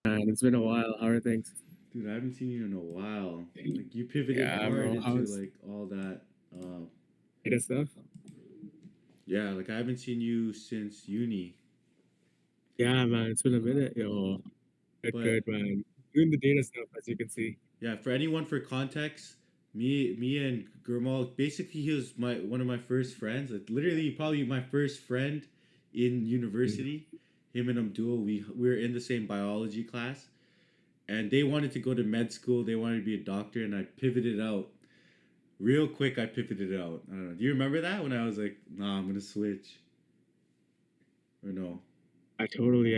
And it's been a while. How are things? Dude, I haven't seen you in a while. Like you pivoted Yeah, hard bro. into How's like all that. Uh, data stuff? yeah, like I haven't seen you since uni. Yeah, man. It's been a minute. Yo, good, But man. Doing the data stuff, as you can see. yeah, for anyone for context, me and Gurmal, basically he was my one of my first friends. Like literally, probably my first friend in Mm. university. Him and Abdul, we were in the same biology class, and they wanted to go to med school. They wanted to be a doctor, and I pivoted out real quick. I pivoted out. I don't know. Do you remember that when I was like, nah, I'm gonna switch or no? I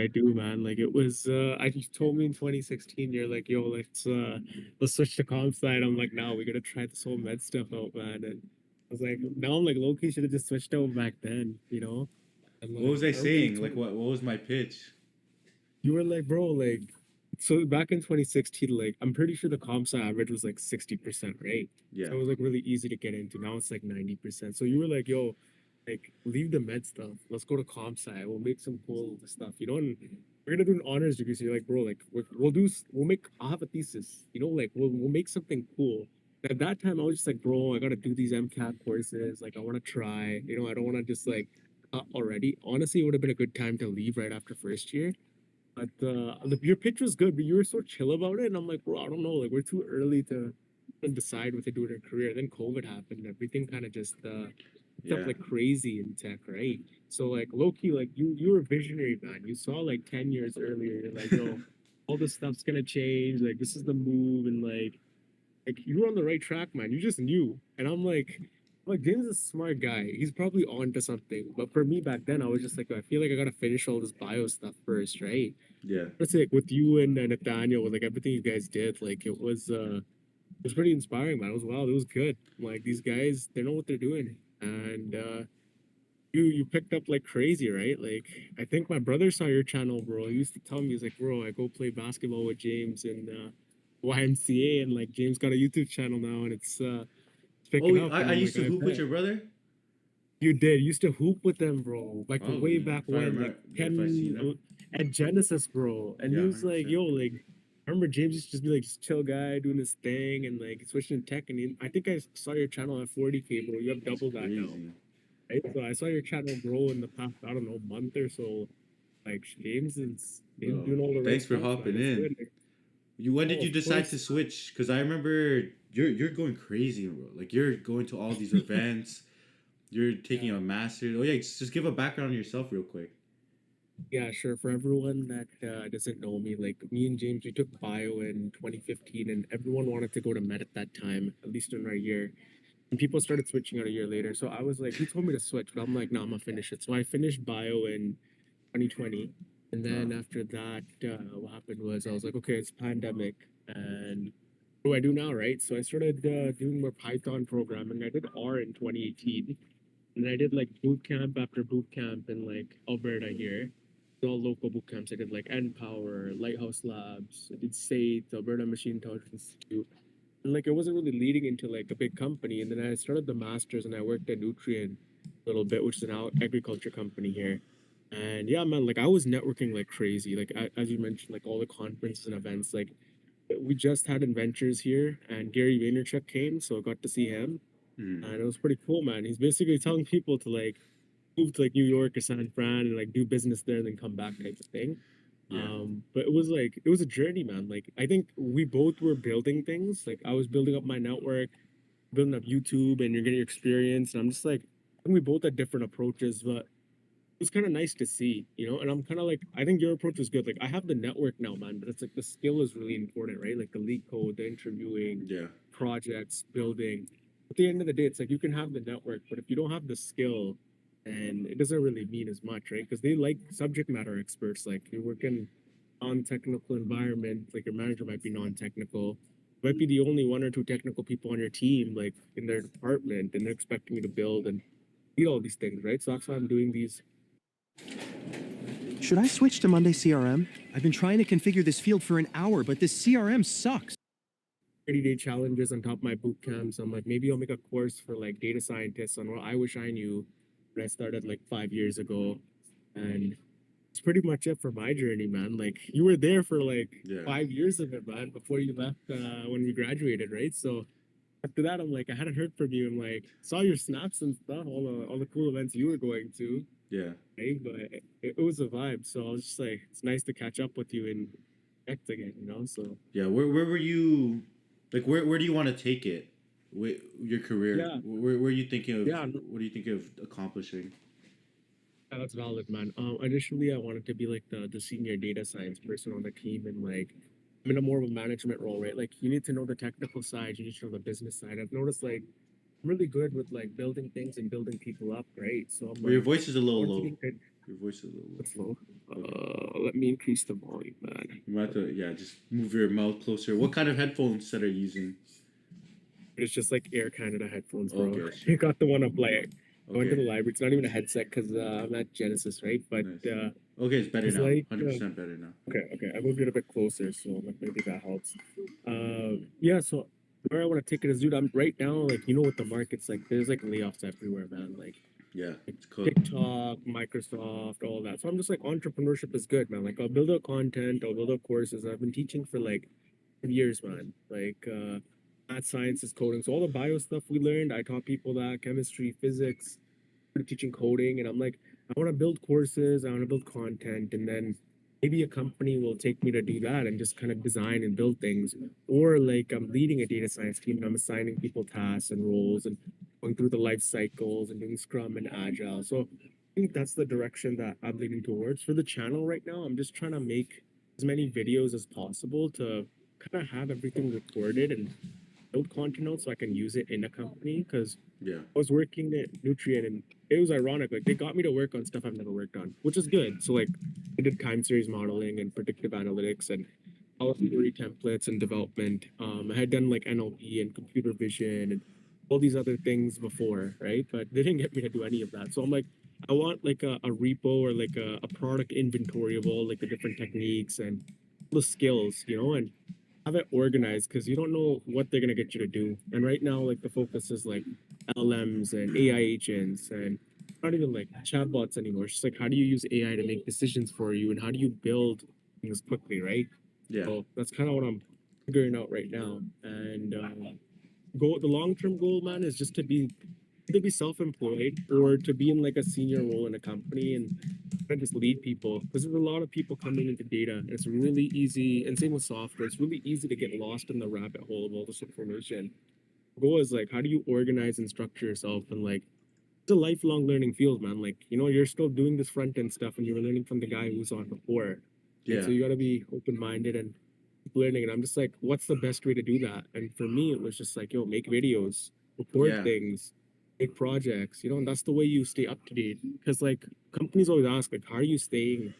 do, man. Like it was, you told me in 2016, you're like, yo, let's switch to comp side. I'm like, no, we gotta try this whole med stuff out, man. And I was like, now I'm like, low-key should have just switched out back then, you know? And What like, was I I remember you saying? Like, told me, what was my pitch? you were like, bro, like, so back in 2016, like, I'm pretty sure the comp sci average was like 60%, right? Yeah, So it was like really easy to get into. Now it's like 90%. So you were like, yo, like, leave the med stuff. Let's go to comp sci. We'll make some cool stuff, you know? And we're gonna do an honors degree. So you're like, bro, like, we'll make, I'll have a thesis, you know? Like, we'll make something cool. At that time, I was just like, bro, I gotta do these MCAT courses. Like, I wanna try, you know, I don't wanna just like, already. Honestly, it would have been a good time to leave right after first year, but your pitch was good, but you were so chill about it, and I'm like, bro, I don't know, like we're too early to decide what to do in our career. Then COVID happened, and everything kind of just picked up yeah, like crazy in tech, right? So like low key, like you were a visionary, man. You saw like 10 years earlier. You're like, yo, all this stuff's gonna change. Like this is the move, and like you were on the right track, man. You just knew. And I'm like, James is a smart guy. He's probably on to something. But for me back then, I was just like, I feel like I gotta finish all this bio stuff first, right? yeah, Let's say like with you and Nathaniel, with like everything you guys did, like it was pretty inspiring, man. It was wild. It was good. Like these guys, they know what they're doing. And you picked up like crazy, right? Like I think my brother saw your channel, bro. He used to tell me, he's like, bro, I go play basketball with James and YMCA, and like James got a YouTube channel now, and it's Oh, picking up. And I I'm used like, to I hoop with bet your brother. you did. You used to hoop with them, bro. Like way Probably back if I when, like remember, if I seen 10 him. at Genesis, bro. And he Yeah, was hundred like, percent. yo, like I remember James used to just be like, just chill guy doing his thing and like switching to tech. And I think I saw your channel at 40K, bro. You have That's double that now. crazy. Right? So I saw your channel grow in the past, I don't know, month or so. Like James Bro, doing all the right thanks for stuff, man. hopping It's in. good. Like, When did oh, you of decide to course. switch? Because I remember you're going crazy, bro. Like you're going to all these events. You're taking Yeah. a master. Oh yeah, just give a background on yourself real quick. Yeah, sure. For everyone that doesn't know me, like me and James, we took bio in 2015, and everyone wanted to go to med at that time, at least in our year. And people started switching out a year later. So I was like, he told me to switch, but I'm like, no, I'm gonna finish it. So I finished bio in 2020, and Uh, then after that, what happened was I was like, okay, it's pandemic, and what do I do now, right? So I started doing more Python programming. I did R in 2018, and I did like boot camp after boot camp in like Alberta here. All local boot camps. I did like NPower, Lighthouse Labs, I did SAIT, Alberta Machine Intelligence Institute. And like it wasn't really leading into like a big company. And then I started the masters and I worked at Nutrient a little bit, which is an agriculture company here. And yeah, man, like I was networking like crazy. Like as you mentioned, like all the conferences and events. Like we just had Adventures here, and Gary Vaynerchuk came, so I got to see him, mm, and it was pretty cool, man. He's basically telling people to like move to like New York or San Fran and like do business there and then come back type of thing. yeah, But it was like it was a journey, man. Like I think we both were building things. Like I was building up my network, building up YouTube, and you're getting experience. And I'm just like, I think we both had different approaches, but it was kind of nice to see, you know. And I'm kind of like, I think your approach is good. Like I have the network now, man, but it's like the skill is really important, right? Like the leak code, the interviewing, yeah, projects, building. At the end of the day, it's like you can have the network, but if you don't have the skill, and it doesn't really mean as much, right? Because they like subject matter experts. Like you work in non-technical environment, like your manager might be non-technical, might be the only one or two technical people on your team, like in their department, and they're expecting you to build and do all these things, right? So that's why I'm doing these Should I switch to Monday CRM? I've been trying to configure this field for an hour, but this CRM sucks. 30-day challenges on top of my boot camps. I'm like, maybe I'll make a course for like data scientists on what I wish I knew when I started like 5 years ago. And it's pretty much it for my journey, man. Like you were there for like Yeah. 5 years of it, man, before you left when we graduated, right? So after that, I'm like, I hadn't heard from you. I'm like, saw your snaps and stuff, all the cool events you were going to, Yeah. right? But it was a vibe. So I was just like, it's nice to catch up with you and connect again, you know? So Yeah. Where were you? Like, where do you want to take it? With your career, yeah, where are you thinking of? yeah, What do you think of accomplishing? that's valid, man. Initially, I wanted to be like the senior data science person on the team, and like I'm in a more of a management role, right? Like you need to know the technical side, you need to know the business side. I've noticed like I'm really good with like building things and building people up, right? So I'm Or your like, voice is a I little want to low. be good. Your voice is a little That's low. low. Okay. Let me increase the volume, man. You might have to, yeah, just move your mouth closer. What kind of headphones set are you using? It's just like Air Canada headphones, bro. Okay, You shit. got the one up like I went to Okay, the library. It's not even a headset because I'm at Genesis, right? But nice. Okay, it's better it's now. like 100% better now. okay. I moved it a bit closer, so like maybe that helps. Yeah. So where I want to take it is, dude, I'm right now, like you know what the market's like. There's like layoffs everywhere, man. Yeah, Like it's cooked. TikTok, Microsoft, all that. So I'm just like entrepreneurship is good, man. Like I'll build out content, I'll build out courses. I've been teaching for like years, man. Like math, sciences, coding. So all the bio stuff we learned, I taught people that chemistry, physics, started teaching coding, and I'm like, I want to build courses, I want to build content, and then maybe a company will take me to do that and just kind of design and build things. Or like I'm leading a data science team and I'm assigning people tasks and roles and going through the life cycles and doing Scrum and Agile. So I think that's the direction that I'm leaning towards. For the channel right now, I'm just trying to make as many videos as possible to kind of have everything recorded and build content out so I can use it in a company because Yeah, I was working at Nutrient and it was ironic. Like they got me to work on stuff I've never worked on, which is good. So like I did time series modeling and predictive analytics and power query templates and development. I had done like NLP and computer vision and all these other things before, right? But they didn't get me to do any of that. So I'm like, I want like a repo or like a product inventory of all like the different techniques and the skills, you know, and have it organized because you don't know what they're gonna get you to do. And right now, like the focus is like LLMs and AI agents and not even like chatbots anymore. It's just like how do you use AI to make decisions for you and how do you build things quickly, right? yeah, So that's kind of what I'm figuring out right now. And the long term goal, man, is just to be self-employed or to be in like a senior role in a company and just lead people because there's a lot of people coming into data and it's really easy, and same with software, it's really easy to get lost in the rabbit hole of all this information. The goal is like how do you organize and structure yourself, and like it's a lifelong learning field, man. Like you know you're still doing this front end stuff and you're learning from the guy who's on before, and yeah, so you got to be open-minded and keep learning. And I'm just like, what's the best way to do that? And for me it was just like, yo, make videos, record yeah, things, make projects, you know, and that's the way you stay up to date. Because like companies always ask like how are you staying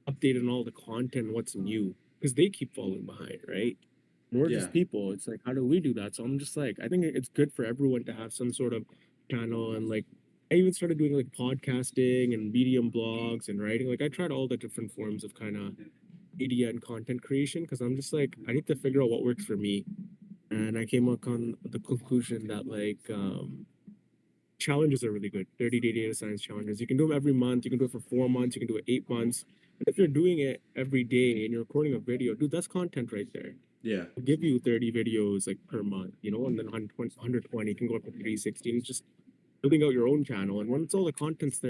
updated on all the content, what's new, because they keep falling behind, right? We're yeah, just people. It's like how do we do that? So I'm just like, I think it's good for everyone to have some sort of channel. And like I even started doing like podcasting and medium blogs and writing. Like I tried all the different forms of kind of media and content creation because I'm just like I need to figure out what works for me. And I came up on the conclusion that like challenges are really good. 30-day data science challenges. You can do them every month. You can do it for 4 months. You can do it 8 months. But if you're doing it every day and you're recording a video, dude, that's content right there. yeah. I'll give you 30 videos like per month, you know, and then 120 can go up to 360. And it's just building out your own channel. And once all the content's there,